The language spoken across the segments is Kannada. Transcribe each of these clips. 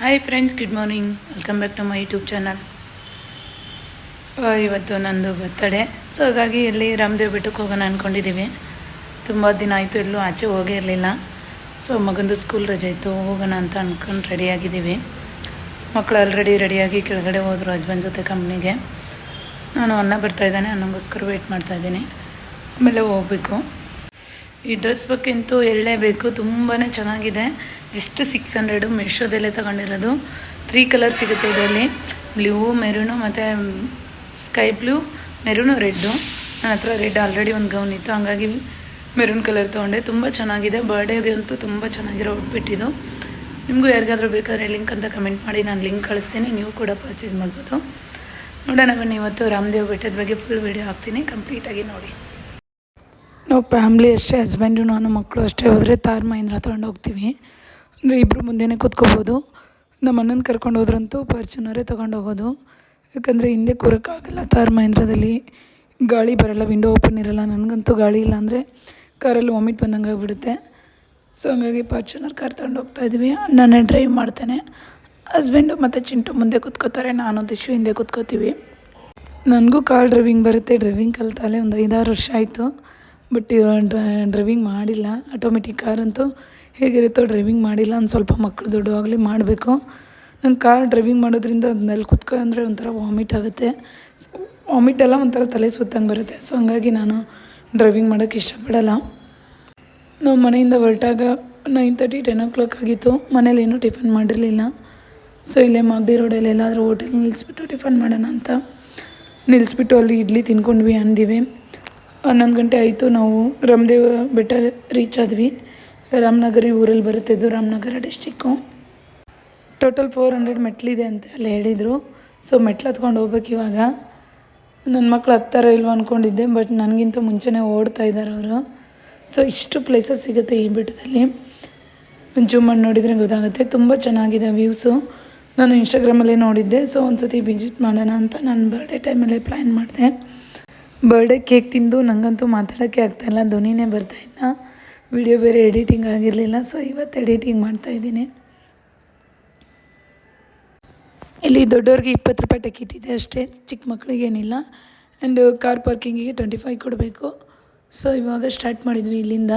Hi friends, good morning. Welcome back to my YouTube channel. ಇವತ್ತು ನಂದು ಬರ್ತಡೇ. ಸೊ ಹಾಗಾಗಿ ಎಲ್ಲಿ ರಾಮದೇವ್ ಬೆಟ್ಟಕ್ಕೆ ಹೋಗೋಣ ಅಂದ್ಕೊಂಡಿದ್ದೀವಿ. ತುಂಬ ದಿನ ಆಯಿತು, ಎಲ್ಲೂ ಆಚೆ ಹೋಗೇ ಇರಲಿಲ್ಲ. ಸೊ ಮಗಂದು ಸ್ಕೂಲ್ ರಜೆ ಇತ್ತು, ಹೋಗೋಣ ಅಂತ ಅಂದ್ಕೊಂಡು ರೆಡಿಯಾಗಿದ್ದೀವಿ. ಮಕ್ಕಳು ಆಲ್ರೆಡಿ ರೆಡಿಯಾಗಿ ಕೆಳಗಡೆ ಹೋದರು ಹಸ್ಬೆಂಡ್ ಜೊತೆ ಕಂಪ್ನಿಗೆ. ನಾನು ಅನ್ನ ಬರ್ತಾಯಿದ್ದಾನೆ, ಅನ್ನಂಗೋಸ್ಕರ ವೆಯ್ಟ್ ಮಾಡ್ತಾಯಿದ್ದೀನಿ. ಆಮೇಲೆ ಹೋಗಬೇಕು. ಈ ಡ್ರೆಸ್ ಬಗ್ಗೆ ಅಂತೂ ಹೇಳಲೇಬೇಕು, ತುಂಬಾ ಚೆನ್ನಾಗಿದೆ. ಜಸ್ಟ್ 600 ಮೆಶೋದಲ್ಲೇ ತಗೊಂಡಿರೋದು. 3 ಕಲರ್ ಸಿಗುತ್ತೆ ಇದರಲ್ಲಿ, ಬ್ಲೂ, ಮೆರೂನು ಮತ್ತು ಸ್ಕೈ ಬ್ಲೂ, ಮೆರೂನು, ರೆಡ್ಡು. ನನ್ನ ಹತ್ರ ರೆಡ್ ಆಲ್ರೆಡಿ ಒಂದು ಗೌನ್ ಇತ್ತು, ಹಾಗಾಗಿ ಮೆರೂನ್ ಕಲರ್ ತೊಗೊಂಡೆ. ತುಂಬ ಚೆನ್ನಾಗಿದೆ. ಬರ್ಡೇಗೆ ಅಂತೂ ತುಂಬ ಚೆನ್ನಾಗಿರೋ ಔಟ್ಫಿಟ್ ಇದು. ನಿಮಗೂ ಯಾರಿಗಾದ್ರೂ ಬೇಕಾದರೆ ಲಿಂಕ್ ಅಂತ ಕಮೆಂಟ್ ಮಾಡಿ, ನಾನು ಲಿಂಕ್ ಕಳಿಸ್ತೀನಿ, ನೀವು ಕೂಡ ಪರ್ಚೇಸ್ ಮಾಡ್ಬೋದು. ನೋಡೋಣ ಬನ್ನಿ. ಇವತ್ತು ರಾಮದೇವ್ ಬೆಟ್ಟದ ಬಗ್ಗೆ ಫುಲ್ ವೀಡಿಯೋ ಹಾಕ್ತೀನಿ, ಕಂಪ್ಲೀಟಾಗಿ ನೋಡಿ. ನಾವು ಫ್ಯಾಮ್ಲಿ ಅಷ್ಟೇ, ಹಸ್ಬೆಂಡು ನಾನು ಮಕ್ಕಳು ಅಷ್ಟೇ ಹೋದರೆ ತಾರ್ ಮಹೇಂದ್ರ ತೊಗೊಂಡು ಹೋಗ್ತೀವಿ. ಅಂದರೆ ಇಬ್ಬರು ಮುಂದೆನೇ ಕೂತ್ಕೋಬೋದು. ನಮ್ಮ ಅಣ್ಣನ ಕರ್ಕೊಂಡು ಹೋದ್ರಂತೂ ಫಾರ್ಚುನರೇ ತೊಗೊಂಡು ಹೋಗೋದು. ಯಾಕಂದರೆ ಹಿಂದೆ ಕೂರೋಕ್ಕಾಗಲ್ಲ ತಾರ್ ಮಹೇಂದ್ರದಲ್ಲಿ, ಗಾಳಿ ಬರೋಲ್ಲ, ವಿಂಡೋ ಓಪನ್ ಇರೋಲ್ಲ. ನನಗಂತೂ ಗಾಳಿ ಇಲ್ಲ ಅಂದರೆ ಕಾರಲ್ಲಿ ವಾಮಿಟ್ ಬಂದಂಗೆ ಆಗಿಬಿಡುತ್ತೆ. ಸೊ ಹಂಗಾಗಿ ಫಾರ್ಚುನರ್ ಕಾರ್ ತೊಗೊಂಡು ಹೋಗ್ತಾಯಿದ್ವಿ. ಅಣ್ಣನೇ ಡ್ರೈವ್ ಮಾಡ್ತೇನೆ, ಹಸ್ಬೆಂಡು ಮತ್ತು ಚಿಂಟು ಮುಂದೆ ಕೂತ್ಕೋತಾರೆ, ನಾನು ದಿಶು ಹಿಂದೆ ಕೂತ್ಕೋತೀವಿ. ನನಗೂ ಕಾರ್ ಡ್ರೈವಿಂಗ್ ಬರುತ್ತೆ, ಡ್ರೈವಿಂಗ್ ಕಲಿತಾಲೆ ಒಂದು 5-6 ವರ್ಷ ಆಯಿತು. ಬಟ್ ಡ್ರೈವಿಂಗ್ ಮಾಡಿಲ್ಲ. ಆಟೋಮೆಟಿಕ್ ಕಾರಂತೂ ಹೇಗಿರುತ್ತೋ ಡ್ರೈವಿಂಗ್ ಮಾಡಿಲ್ಲ. ಒಂದು ಸ್ವಲ್ಪ ಮಕ್ಕಳು ದೊಡ್ಡವಾಗಲಿ ಮಾಡಬೇಕು. ನಾನು ಕಾರ್ ಡ್ರೈವಿಂಗ್ ಮಾಡೋದ್ರಿಂದ ಅದನ್ನಲ್ಲಿ ಕುತ್ಕೊ ಅಂದರೆ ಒಂಥರ ವಾಮಿಟ್ ಆಗುತ್ತೆ. ವಾಮಿಟ್ ಎಲ್ಲ ಒಂಥರ ತಲೆ ಸುತ್ತಂಗೆ ಬರುತ್ತೆ. ಸೊ ಹಂಗಾಗಿ ನಾನು ಡ್ರೈವಿಂಗ್ ಮಾಡೋಕ್ಕೆ ಇಷ್ಟಪಡಲ್ಲ. ನಾವು ಮನೆಯಿಂದ ಹೊರಟಾಗ 9:30, 10 o'clock ಆಗಿತ್ತು. ಮನೇಲಿ ಏನೂ ಟಿಫನ್ ಮಾಡಿರಲಿಲ್ಲ. ಸೊ ಇಲ್ಲೇ ಮಾಗಡಿ ರೋಡಲ್ಲಿ ಎಲ್ಲಾದರೂ ಹೋಟೆಲ್ ನಿಲ್ಲಿಸ್ಬಿಟ್ಟು ಟಿಫನ್ ಮಾಡೋಣ ಅಂತ ನಿಲ್ಲಿಸ್ಬಿಟ್ಟು ಅಲ್ಲಿ ಇಡ್ಲಿ ತಿನ್ಕೊಂಡ್ವಿ, ಅಂದಿವಿ. 11 ಗಂಟೆ ಆಯಿತು. ನಾವು ರಾಮದೇವ ಬೆಟ್ಟ ರೀಚ್ ಆದ್ವಿ. ರಾಮನಗರಿ ಊರಲ್ಲಿ ಬರುತ್ತೆ ಇದು, ರಾಮನಗರ ಡಿಸ್ಟಿಕ್ಕು. ಟೋಟಲ್ 400 ಮೆಟ್ಲಿದೆ ಅಂತ ಅಲ್ಲಿ ಹೇಳಿದರು. ಸೊ ಮೆಟ್ಲು ಹತ್ಕೊಂಡು ಹೋಗ್ಬೇಕು ಇವಾಗ. ನನ್ನ ಮಕ್ಕಳು ಹತ್ತಾರ ಇಲ್ವ ಅಂದ್ಕೊಂಡಿದ್ದೆ, ಬಟ್ ನನಗಿಂತ ಮುಂಚೆನೇ ಓಡ್ತಾ ಇದ್ದಾರೆ ಅವರು. ಸೊ ಇಷ್ಟು ಪ್ಲೇಸಸ್ ಸಿಗುತ್ತೆ ಈ ಬೆಟ್ಟದಲ್ಲಿ. ಜೂಮ್ ಮಾಡಿ ನೋಡಿದರೆ ಗೊತ್ತಾಗುತ್ತೆ. ತುಂಬ ಚೆನ್ನಾಗಿದೆ ವ್ಯೂಸು. ನಾನು ಇನ್ಸ್ಟಾಗ್ರಾಮಲ್ಲೇ ನೋಡಿದ್ದೆ. ಸೊ ಒಂದು ಸತಿ ವಿಸಿಟ್ ಮಾಡೋಣ ಅಂತ ನಾನು ಬರ್ಡೇ ಟೈಮಲ್ಲೇ ಪ್ಲ್ಯಾನ್ ಮಾಡಿದೆ. ಬರ್ಡೇ ಕೇಕ್ ತಿಂದು ನನಗಂತೂ ಮಾತಾಡೋಕ್ಕೆ ಆಗ್ತಾಯಿಲ್ಲ, ಧ್ವನಿನೇ ಬರ್ತಾಯಿಲ್ಲ. ವಿಡಿಯೋ ಬೇರೆ ಎಡಿಟಿಂಗ್ ಆಗಿರಲಿಲ್ಲ. ಸೊ ಇವತ್ತು ಎಡಿಟಿಂಗ್ ಮಾಡ್ತಾಯಿದ್ದೀನಿ. ಇಲ್ಲಿ ದೊಡ್ಡವ್ರಿಗೆ 20 ರೂಪಾಯಿ ಟಿಕೆಟ್ ಇದೆ ಅಷ್ಟೇ, ಚಿಕ್ಕ ಮಕ್ಕಳಿಗೇನಿಲ್ಲ. ಆ್ಯಂಡ್ ಕಾರ್ ಪಾರ್ಕಿಂಗಿಗೆ 25 ಕೊಡಬೇಕು. ಸೊ ಇವಾಗ ಸ್ಟಾರ್ಟ್ ಮಾಡಿದ್ವಿ ಇಲ್ಲಿಂದ.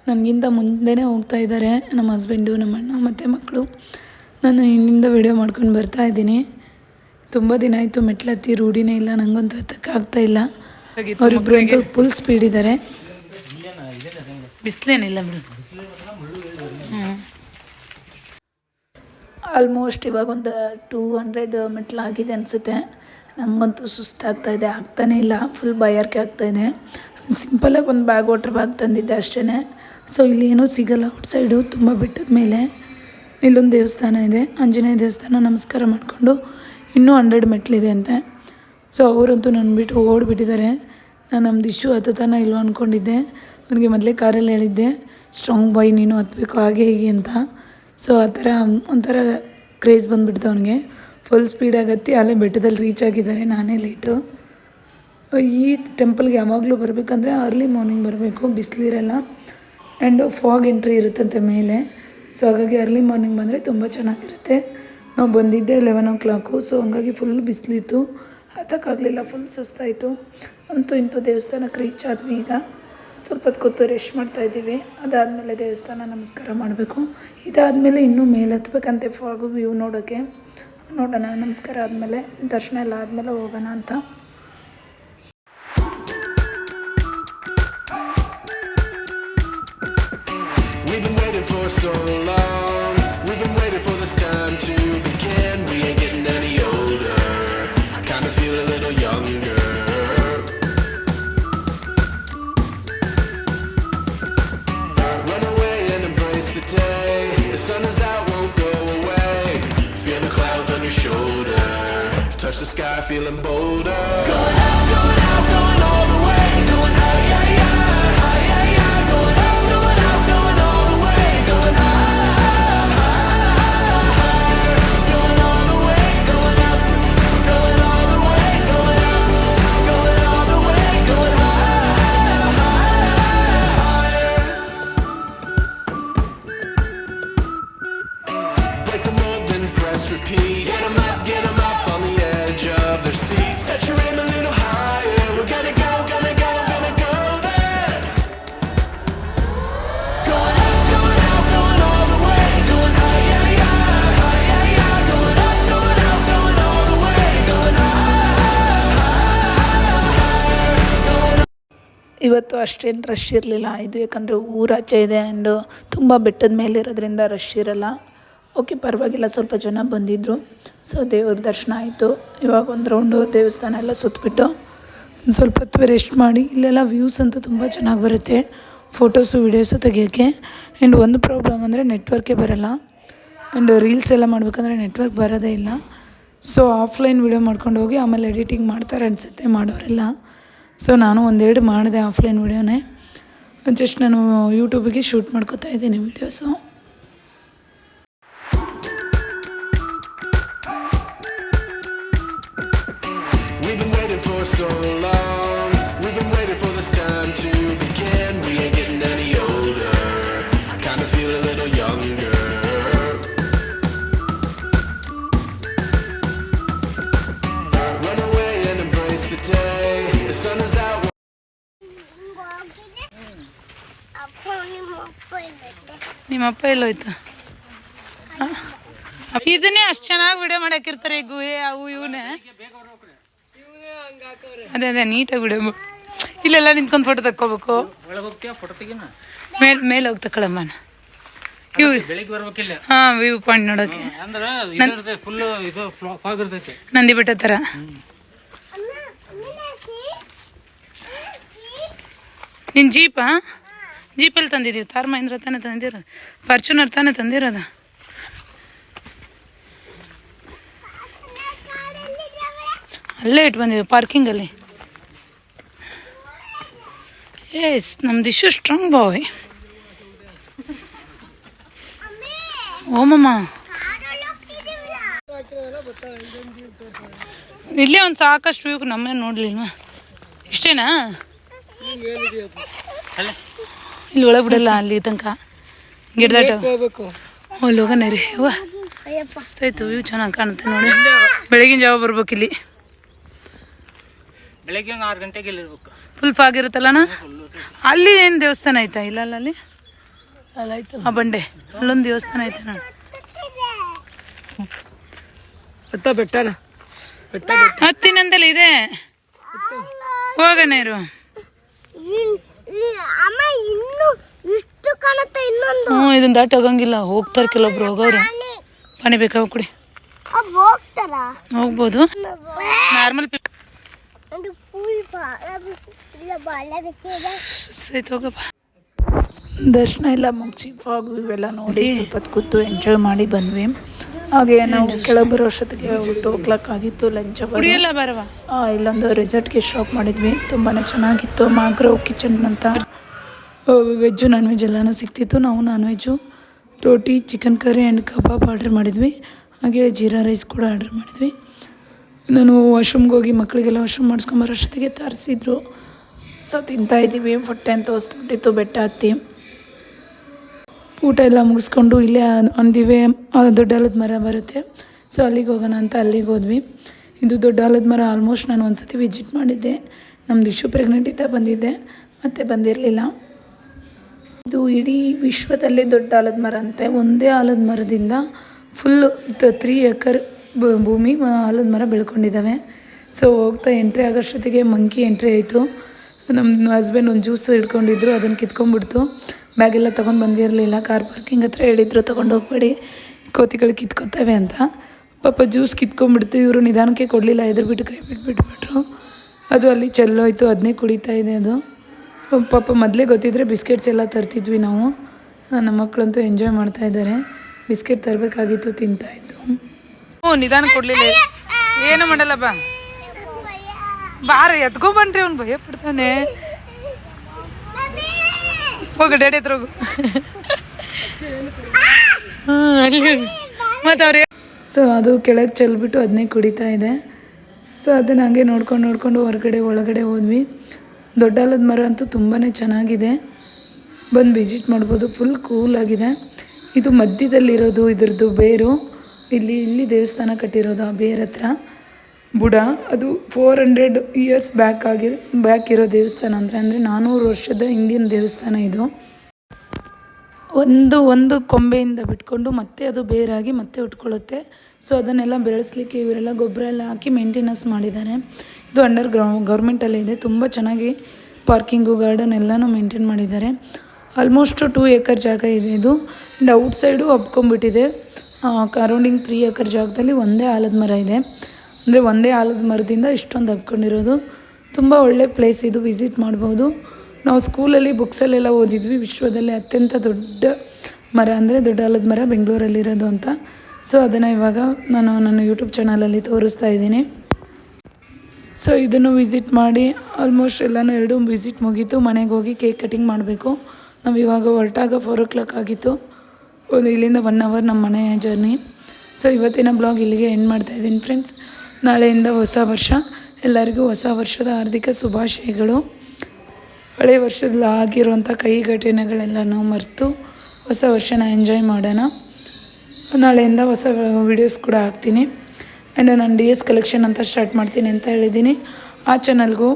ನನಗಿಂತ ಮುಂದೆನೇ ಹೋಗ್ತಾ ಇದ್ದಾರೆ ನಮ್ಮ ಹಸ್ಬೆಂಡು, ನಮ್ಮ ಅಣ್ಣ ಮತ್ತು ಮಕ್ಕಳು. ನಾನು ಹಿಂದಿಂದ ವಿಡಿಯೋ ಮಾಡ್ಕೊಂಡು ಬರ್ತಾಯಿದ್ದೀನಿ. ತುಂಬ ದಿನ ಆಯಿತು ಮೆಟ್ಲು ಹತ್ತಿ, ರೂಢಿನೇ ಇಲ್ಲ, ನನಗಂತೂ ಹತ್ತಕ್ಕೆ ಆಗ್ತಾಯಿಲ್ಲ. ಅವರಿಬ್ಬರು ಅಂತೂ ಫುಲ್ ಸ್ಪೀಡ್ ಇದ್ದಾರೆ. ಬಿಸಿಲೇನಿಲ್ಲ ಬಿಡು. ಆಲ್ಮೋಸ್ಟ್ ಇವಾಗ ಒಂದು 200 ಮೆಟ್ಲಾಗಿದೆ ಅನಿಸುತ್ತೆ. ನನಗಂತೂ ಸುಸ್ತಾಗ್ತಾಯಿದೆ, ಆಗ್ತಾನೇ ಇಲ್ಲ. ಫುಲ್ ಬಾಯಾರಿಕೆ ಆಗ್ತಾಯಿದೆ. ಸಿಂಪಲಾಗಿ ಒಂದು ವಾಟರ್ ಬ್ಯಾಗ್ ತಂದಿದ್ದೆ ಅಷ್ಟೇ. ಸೊ ಇಲ್ಲಿ ಏನೂ ಸಿಗೋಲ್ಲ ಔಟ್ಸೈಡು, ತುಂಬ ಬೆಟ್ಟದ ಮೇಲೆ. ಇಲ್ಲೊಂದು ದೇವಸ್ಥಾನ ಇದೆ, ಆಂಜನೇಯ ದೇವಸ್ಥಾನ. ನಮಸ್ಕಾರ ಮಾಡಿಕೊಂಡು ಇನ್ನೂ 100 ಮೆಟ್ಲಿದೆ ಅಂತೆ. ಸೊ ಅವರಂತೂ ನನ್ನ ಬಿಟ್ಟು ಓಡಿಬಿಟ್ಟಿದ್ದಾರೆ. ನಾನು ನಮ್ಮ ದಿಶು ಹತ್ತತಾನ ಇಲ್ವ ಅಂದ್ಕೊಂಡಿದ್ದೆ. ಅವನಿಗೆ ಮೊದಲೇ ಕಾರಲ್ಲಿ ಹೇಳಿದ್ದೆ, ಸ್ಟ್ರಾಂಗ್ ಬಾಯ್ ನೀನು ಹತ್ತಬೇಕು ಹಾಗೆ ಹೀಗೆ ಅಂತ. ಸೊ ಆ ಥರ ಒಂಥರ ಕ್ರೇಜ್ ಬಂದುಬಿಡ್ತು ಅವನಿಗೆ. ಫುಲ್ ಸ್ಪೀಡಾಗಿ ಹತ್ತಿ ಅಲ್ಲೇ ಬೆಟ್ಟದಲ್ಲಿ ರೀಚ್ ಆಗಿದ್ದಾರೆ. ನಾನೇ ಲೇಟು. ಈ ಟೆಂಪಲ್ಗೆ ಯಾವಾಗಲೂ ಬರಬೇಕಂದ್ರೆ ಅರ್ಲಿ ಮಾರ್ನಿಂಗ್ ಬರಬೇಕು, ಬಿಸಿಲಿರಲ್ಲ. ಆ್ಯಂಡ್ ಫಾಗ್ ಎಂಟ್ರಿ ಇರುತ್ತಂತೆ ಮೇಲೆ. ಸೊ ಹಾಗಾಗಿ ಅರ್ಲಿ ಮಾರ್ನಿಂಗ್ ಬಂದರೆ ತುಂಬ ಚೆನ್ನಾಗಿರುತ್ತೆ. ನಾವು ಬಂದಿದ್ದೆ 11 o'clock. ಸೊ ಹಂಗಾಗಿ ಫುಲ್ ಬಿಸಿಲಿತ್ತು, ಹತ್ತಕ್ಕಾಗಲಿಲ್ಲ, ಫುಲ್ ಸುಸ್ತಾಯಿತು. ಅಂತೂ ಇಂತೂ ದೇವಸ್ಥಾನಕ್ಕೆ ರೀಚ್ ಆದ್ವಿ. ಈಗ ಸ್ವಲ್ಪ ಹೊತ್ತು ಕೂತು ರೆಸ್ಟ್ ಮಾಡ್ತಾಯಿದ್ದೀವಿ. ಅದಾದಮೇಲೆ ದೇವಸ್ಥಾನ ನಮಸ್ಕಾರ ಮಾಡಬೇಕು. ಇದಾದಮೇಲೆ ಇನ್ನೂ ಮೇಲೆ ಹತ್ಬೇಕಂತೆ ಫಾಗು ವ್ಯೂ ನೋಡೋಕ್ಕೆ. ನೋಡೋಣ, ನಮಸ್ಕಾರ ಆದಮೇಲೆ, ದರ್ಶನ ಎಲ್ಲ ಆದಮೇಲೆ ಹೋಗೋಣ ಅಂತ. Touch the sky, feeling bolder. Going out, going out, going all the way. Going high, high, high, high, high, high. Going out, going out, going all the way. Going high, high, high. Going all the way, going up. Going all the way, going up. Going all the way, going high, higher. Break the mold and let's repeat. Get 'em up on the edge of their seats. Set your aim a little higher. We're gonna go there. Going up, going out, going all the way. Going higher, higher, going up, going out, going all the way. Going ಇವತ್ತು ಅಷ್ಟೇನು ರಶ್ ಇರಲಿಲ್ಲ. ಇದು ಯಾಕಂದರೆ ಊರಾಚೆ ಇದೆ ಆ್ಯಂಡ್ ತುಂಬ ಬೆಟ್ಟದ ಮೇಲೆ ಇರೋದ್ರಿಂದ ರಶ್ ಇರಲ್ಲ. ಓಕೆ, ಪರವಾಗಿಲ್ಲ, ಸ್ವಲ್ಪ ಜನ ಬಂದಿದ್ದರು. ಸೊ ದೇವ್ರ ದರ್ಶನ ಆಯಿತು. ಇವಾಗ ಒಂದು ರೌಂಡು ದೇವಸ್ಥಾನ ಎಲ್ಲ ಸುತ್ತಬಿಟ್ಟು ಒಂದು ಸ್ವಲ್ಪ ಹೊತ್ತು ರೆಸ್ಟ್ ಮಾಡಿ. ಇಲ್ಲೆಲ್ಲ ವ್ಯೂಸ್ ಅಂತೂ ತುಂಬ ಚೆನ್ನಾಗಿ ಬರುತ್ತೆ, ಫೋಟೋಸು ವೀಡಿಯೋಸು ತೆಗಿಯೋಕ್ಕೆ. ಆ್ಯಂಡ್ ಒಂದು ಪ್ರಾಬ್ಲಮ್ ಅಂದರೆ ನೆಟ್ವರ್ಕೇ ಬರೋಲ್ಲ. ಆ್ಯಂಡ್ ರೀಲ್ಸ್ ಎಲ್ಲ ಮಾಡಬೇಕಂದ್ರೆ ನೆಟ್ವರ್ಕ್ ಬರೋದೇ ಇಲ್ಲ. ಸೊ ಆಫ್ಲೈನ್ ವೀಡಿಯೋ ಮಾಡ್ಕೊಂಡು ಹೋಗಿ ಆಮೇಲೆ ಎಡಿಟಿಂಗ್ ಮಾಡ್ತಾರೆ ಅನಿಸುತ್ತೆ ಮಾಡೋರೆಲ್ಲ. ಸೊ ನಾನು ಒಂದೆರಡು ಮಾಡಿದೆ ಆಫ್ಲೈನ್ ವೀಡಿಯೋನೇ. ಜಸ್ಟ್ ನಾನು ಯೂಟ್ಯೂಬಿಗೆ ಶೂಟ್ ಮಾಡ್ಕೋತಾ ಇದ್ದೀನಿ videos. We've been waiting for so long. We've been waiting for this time to begin. We ain't getting any older. I kinda feel a little younger. Run away and embrace the day. The sun is out. ನಿಮ್ಮಪ್ಪ ಎಲ್ಲೋಯ್ತು? ಇದನ್ನೇ ಅಷ್ಟು ಚೆನ್ನಾಗಿ ವಿಡಿಯೋ ಮಾಡಾಕಿರ್ತಾರೆ, ಗುಹೆ ಅವು ಇವನೇ. ಅದೇ ನೀಟಾಗಿ ವಿಡಿಯೋ. ಇಲ್ಲೆಲ್ಲ ನಿಂತ್ಕೊಂಡು ಫೋಟೋ ತಕ್ಕೋಬೇಕು. ಮೇಲೆ ಹೋಗಿ ತಗೊಳಮ್ಮ. ಹಾಂ, ವ್ಯೂ ಪಾಯಿಂಟ್ ನೋಡೋಕೆ ನಂದಿ ಬೆಟ್ಟ ಥರ. ನಿನ್ನ ಜೀಪಾ? ಜೀಪಲ್ಲಿ ತಂದಿದ್ದೀವಿ. ತಾರ್ ಮಹೇಂದ್ರ ತಾನೇ ತಂದಿರೋದು, ಫಾರ್ಚುನರ್ ತಾನೇ ತಂದಿರೋದು. ಅಲ್ಲೇ ಇಟ್ಟು ಬಂದಿದ್ದೀವಿ ಪಾರ್ಕಿಂಗಲ್ಲಿ. ಎಸ್, ನಮ್ದು ಇಶ್ಯೂ ಸ್ಟ್ರಾಂಗ್ ಬಾಯ್. ಓಮಮ್ಮ, ಇಲ್ಲೇ ಒಂದು ಸಾಕಷ್ಟು ವ್ಯೂ. ನಮ್ಮನೆ ನೋಡ್ಲಿಲ್ವಾ? ಇಷ್ಟೇನಾ? ಇಲ್ಲಿ ಒಳಗೆ ಬಿಡಲ್ಲ, ಅಲ್ಲಿ ತನಕ ಗಿಡದಾಟ ಅಲ್ಲಿ ಹೋಗೋಣ ರೀ. ಅವ್ವ ಸುಸ್ತಾಯ್ತು. ವ್ಯೂ ಚೆನ್ನಾಗಿ ಕಾಣುತ್ತೆ ನೋಡಿ. ಬೆಳಗಿನ ಜಾವ ಬರ್ಬೇಕು ಇಲ್ಲಿ. ಬೆಳಗ್ಗೆ 6 ಗಂಟೆಗೆ ಇಲ್ಲಿರ್ಬೇಕು. Full fog ಇರುತ್ತಲ್ಲಣ್ಣ. ಅಲ್ಲಿ ಏನು ದೇವಸ್ಥಾನ ಆಯ್ತಾ? ಇಲ್ಲ ಅಲ್ಲಿ ಅಲ್ಲಾಯ್ತು ಆ ಬಂಡೆ, ಅಲ್ಲೊಂದು ದೇವಸ್ಥಾನ ಐತೆ ನಾನು. ಬೆಟ್ಟನ ಹತ್ತಿನಂದಲ್ಲಿ ಇದೆ, ಹೋಗೋಣ ಇರು. ಹ್ಞೂ, ಇದನ್ನ ದಾಟಿ ಹೋಗಂಗಿಲ್ಲ. ಹೋಗ್ತಾರೆ ಕೆಲವೊಬ್ರು, ಹೋಗೋರು. ಪಾನಿ ಬೇಕಾವ ಕುಡಿ. ಹೋಗ್ಬೋದು. ನಾರ್ಮಲ್ ಹೋಗಪ್ಪ. ದರ್ಶನ ಎಲ್ಲ ಮುಗಿಸಿ ಫಾಗ್ ಇವೆಲ್ಲ ನೋಡಿ ಸ್ವಲ್ಪ ಹೊತ್ತು ಕೂತು ಎಂಜಾಯ್ ಮಾಡಿ ಬಂದ್ವಿ. ಹಾಗೆ ನಾವು ಕೆಳಗೆ ಬರೋ ಅಷ್ಟೊತ್ತಿಗೆ 2 ಆಗಿತ್ತು ಲಂಚ್. ಬರವ ಇಲ್ಲೊಂದು ರೆಸಾರ್ಟ್ಗೆ ಶಾಪ್ ಮಾಡಿದ್ವಿ. ತುಂಬಾ ಚೆನ್ನಾಗಿತ್ತು. ಮಾಗ್ರೋವ್ ಕಿಚನ್ ಅಂತ ವೆಜ್ಜು ನಾನ್ ವೆಜ್ ಎಲ್ಲನೂ ಸಿಗ್ತಿತ್ತು. ನಾವು non veg roti, chicken curry and kebab order ಮಾಡಿದ್ವಿ. ಹಾಗೆ ಜೀರಾ ರೈಸ್ ಕೂಡ ಆರ್ಡ್ರ್ ಮಾಡಿದ್ವಿ. ನಾನು ವಾಶ್ರೂಮ್ಗೆ ಹೋಗಿ ಮಕ್ಕಳಿಗೆಲ್ಲ ವಾಶ್ರೂಮ್ ಮಾಡಿಸ್ಕೊಂಬರೋ ಅಷ್ಟೊತ್ತಿಗೆ ತರಿಸಿದ್ರು. ಸೊ ತಿಂತಾಯಿದ್ದೀವಿ. ಹೊಟ್ಟೆ ಅಂತ ತೋರಿಸ್ಬಿಟ್ಟಿತ್ತು ಬೆಟ್ಟ ಹತ್ತಿ. ಊಟ ಎಲ್ಲ ಮುಗಿಸ್ಕೊಂಡು ಇಲ್ಲೇ ಅಂದಿವೆ ದೊಡ್ಡ ಆಲದ ಮರ ಬರುತ್ತೆ. ಸೊ ಅಲ್ಲಿಗೆ ಹೋಗೋಣ ಅಂತ ಅಲ್ಲಿಗೆ ಹೋದ್ವಿ. ಇದು ದೊಡ್ಡ ಆಲದ ಮರ ಆಲ್ಮೋಸ್ಟ್ ನಾನು ಒಂದು ಸತಿ ವಿಸಿಟ್ ಮಾಡಿದ್ದೆ. ನಮ್ಮದು ಇಶ್ಯೂ ಪ್ರೆಗ್ನೆಂಟ್ ಇದ್ದಾಗ ಬಂದಿದ್ದೆ, ಮತ್ತೆ ಬಂದಿರಲಿಲ್ಲ. ಇದು ಇಡೀ ವಿಶ್ವದಲ್ಲೇ ದೊಡ್ಡ ಆಲದ ಮರ ಅಂತೆ. ಒಂದೇ ಆಲದ ಮರದಿಂದ ಫುಲ್ಲು 3 ಎಕರ್ ಭೂಮಿ ಆಲದ ಮರ ಬೆಳ್ಕೊಂಡಿದ್ದಾವೆ. ಸೊ ಹೋಗ್ತಾ ಎಂಟ್ರಿ ಆಗೋಷ್ಟೊತ್ತಿಗೆ ಮಂಕಿ ಎಂಟ್ರಿ ಆಯಿತು. ನಮ್ಮ ಹಸ್ಬೆಂಡ್ ಒಂದು ಜ್ಯೂಸ್ ಹಿಡ್ಕೊಂಡಿದ್ರು, ಅದನ್ನು ಕಿತ್ಕೊಂಡ್ಬಿಡ್ತು. ಬ್ಯಾಗೆಲ್ಲ ತೊಗೊಂಡು ಬಂದಿರಲಿಲ್ಲ. ಕಾರ್ ಪಾರ್ಕಿಂಗ್ ಹತ್ರ ಹೇಳಿದ್ರು ತೊಗೊಂಡು ಹೋಗ್ಬೇಡಿ, ಕೋತಿಗಳು ಕಿತ್ಕೊತವೆ ಅಂತ. ಪಾಪ ಜ್ಯೂಸ್ ಕಿತ್ಕೊಂಡ್ಬಿಡ್ತು. ಇವರು ನಿಧಾನಕ್ಕೆ ಕೊಡಲಿಲ್ಲ, ಎದುರುಬಿಟ್ಟು ಕೈ ಬಿಟ್ಬಿಟ್ರು. ಅದು ಅಲ್ಲಿ ಚೆಲ್ಲೋಯ್ತು. ಅದನ್ನೇ ಕುಡಿತಾ ಇದೆ ಅದು. ಪಾಪ ಮೊದಲೇ ಗೊತ್ತಿದ್ದರೆ ಬಿಸ್ಕೆಟ್ಸ್ ಎಲ್ಲ ತರ್ತಿದ್ವಿ ನಾವು. ನಮ್ಮ ಮಕ್ಕಳಂತೂ ಎಂಜಾಯ್ ಮಾಡ್ತಾಯಿದ್ದಾರೆ. ಬಿಸ್ಕೆಟ್ ತರಬೇಕಾಗಿತ್ತು, ತಿಂತಾಯಿದ್ದು. ನಿಧಾನ ಕೊಡಲಿಲ್ಲ, ಏನು ಮಾಡಲ್ಲ. ಬಾರ ಎತ್ಕೊಬನ್ರಿ. ಅವ್ನು ಭಯ ಪಡ್ತಾನೆ. ಹೋಗು ಡ್ಯಾಡಿ ಹತ್ರ ಹೋಗು. ಅಲ್ಲಿ ಮತ್ತು ಅವ್ರು ಸೊ ಅದು ಕೆಳಗೆ ಚೆಲ್ಬಿಟ್ಟು ಅದನ್ನೇ ಕುಡಿತಾ ಇದೆ. ಸೊ ಅದನ್ನು ಹಂಗೆ ನೋಡ್ಕೊಂಡು ಒಳಗಡೆ ಹೋದ್ವಿ. ದೊಡ್ಡ ಆಲದ ಮರ ಅಂತೂ ತುಂಬಾ ಚೆನ್ನಾಗಿದೆ, ಬಂದು ವಿಸಿಟ್ ಮಾಡ್ಬೋದು. ಫುಲ್ ಕೂಲಾಗಿದೆ. ಇದು ಮಧ್ಯದಲ್ಲಿರೋದು ಇದ್ರದ್ದು ಬೇರು. ಇಲ್ಲಿ ದೇವಸ್ಥಾನ ಕಟ್ಟಿರೋದು ಆ ಬೇರ್ ಹತ್ರ ಬುಡ. ಅದು 400 ಇಯರ್ಸ್ ಬ್ಯಾಕ್ ಇರೋ ದೇವಸ್ಥಾನ ಅಂದರೆ 400 ವರ್ಷದ ಹಿಂದಿನ ದೇವಸ್ಥಾನ ಇದು. ಒಂದು ಕೊಂಬೆಯಿಂದ ಬಿಟ್ಕೊಂಡು ಮತ್ತೆ ಅದು ಬೇರಾಗಿ ಮತ್ತೆ ಉಟ್ಕೊಳ್ಳುತ್ತೆ. ಸೊ ಅದನ್ನೆಲ್ಲ ಬೆಳೆಸಲಿಕ್ಕೆ ಇವರೆಲ್ಲ ಗೊಬ್ಬರ ಎಲ್ಲ ಹಾಕಿ ಮೇಂಟೆನೆನ್ಸ್ ಮಾಡಿದ್ದಾರೆ. ಇದು ಅಂಡರ್ ಗೌರ್ಮೆಂಟಲ್ಲೇ ಇದೆ. ತುಂಬ ಚೆನ್ನಾಗಿ ಪಾರ್ಕಿಂಗು ಗಾರ್ಡನ್ ಎಲ್ಲನೂ ಮೇಂಟೈನ್ ಮಾಡಿದ್ದಾರೆ. ಆಲ್ಮೋಸ್ಟ್ 2 ಎಕರ್ ಜಾಗ ಇದೆ ಇದು. ಆ್ಯಂಡ್ ಔಟ್ ಸೈಡು ಹಬ್ಕೊಂಡ್ಬಿಟ್ಟಿದೆ. ಅರೌಂಡಿಂಗ್ 3 ಎಕರ್ ಜಾಗದಲ್ಲಿ ಒಂದೇ ಆಲದ ಮರ ಇದೆ. ಅಂದರೆ ಒಂದೇ ಆಲದ ಮರದಿಂದ ಇಷ್ಟೊಂದು ಹಬ್ಕೊಂಡಿರೋದು. ತುಂಬ ಒಳ್ಳೆ ಪ್ಲೇಸ್ ಇದು, ವಿಸಿಟ್ ಮಾಡ್ಬೋದು. ನಾವು ಸ್ಕೂಲಲ್ಲಿ ಬುಕ್ಸಲ್ಲೆಲ್ಲ ಓದಿದ್ವಿ ವಿಶ್ವದಲ್ಲಿ ಅತ್ಯಂತ ದೊಡ್ಡ ಮರ ಅಂದರೆ ದೊಡ್ಡ ಆಲದ ಮರ ಬೆಂಗಳೂರಲ್ಲಿರೋದು ಅಂತ. ಸೊ ಅದನ್ನು ಇವಾಗ ನಾನು ನನ್ನ ಯೂಟ್ಯೂಬ್ ಚಾನಲಲ್ಲಿ ತೋರಿಸ್ತಾ ಇದ್ದೀನಿ. ಸೊ ಇದನ್ನು ವಿಸಿಟ್ ಮಾಡಿ ಆಲ್ಮೋಸ್ಟ್ ಎಲ್ಲನೂ 2 ವಿಸಿಟ್ ಮುಗೀತು. ಮನೆಗೆ ಹೋಗಿ ಕೇಕ್ ಕಟಿಂಗ್ ಮಾಡಬೇಕು. ನಾವು ಇವಾಗ ಹೊರಟಾಗ 4 o'clock ಆಗಿತ್ತು. ಇಲ್ಲಿಂದ 1 hour ನಮ್ಮ ಮನೆ ಜರ್ನಿ. ಸೊ ಇವತ್ತಿನ ಬ್ಲಾಗ್ ಇಲ್ಲಿಗೆ ಎಂಡ್ ಮಾಡ್ತಾಯಿದ್ದೀನಿ ಫ್ರೆಂಡ್ಸ್. ನಾಳೆಯಿಂದ ಹೊಸ ವರ್ಷ. ಎಲ್ಲರಿಗೂ ಹೊಸ ವರ್ಷದ ಹಾರ್ದಿಕ ಶುಭಾಶಯಗಳು. ಹಳೆ ವರ್ಷದಲ್ಲಿ ಆಗಿರುವಂಥ ಕಹಿ ಘಟನೆಗಳೆಲ್ಲ ನಾವು ಮರೆತು ಹೊಸ ವರ್ಷನ ಎಂಜಾಯ್ ಮಾಡೋಣ. ನಾಳೆಯಿಂದ ಹೊಸ ವೀಡಿಯೋಸ್ ಕೂಡ ಹಾಕ್ತೀನಿ. ಆ್ಯಂಡ್ ನಾನು DS ಕಲೆಕ್ಷನ್ ಅಂತ ಸ್ಟಾರ್ಟ್ ಮಾಡ್ತೀನಿ ಅಂತ ಹೇಳಿದ್ದೀನಿ. ಆ ಚಾನಲ್ಗೂ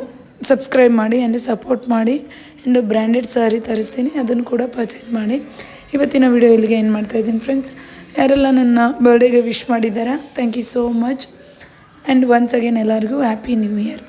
ಸಬ್ಸ್ಕ್ರೈಬ್ ಮಾಡಿ ಆ್ಯಂಡ್ ಸಪೋರ್ಟ್ ಮಾಡಿ. ಆ್ಯಂಡ್ ಬ್ರ್ಯಾಂಡೆಡ್ ಸ್ಯಾರಿ ತರಿಸ್ತೀನಿ, ಅದನ್ನು ಕೂಡ ಪರ್ಚೇಸ್ ಮಾಡಿ. ಇವತ್ತಿನ ವಿಡಿಯೋ ಇಲ್ಲಿಗೆ ಎಂಡ್ ಮಾಡ್ತಾಯಿದ್ದೀನಿ ಫ್ರೆಂಡ್ಸ್. ಯಾರೆಲ್ಲ ನನ್ನ ಬರ್ಡೇಗೆ ವಿಶ್ ಮಾಡಿದ್ದಾರಾ, thank you so much. And once again ಎಲ್ಲರಿಗೂ ಹ್ಯಾಪಿ ನ್ಯೂ ಇಯರ್.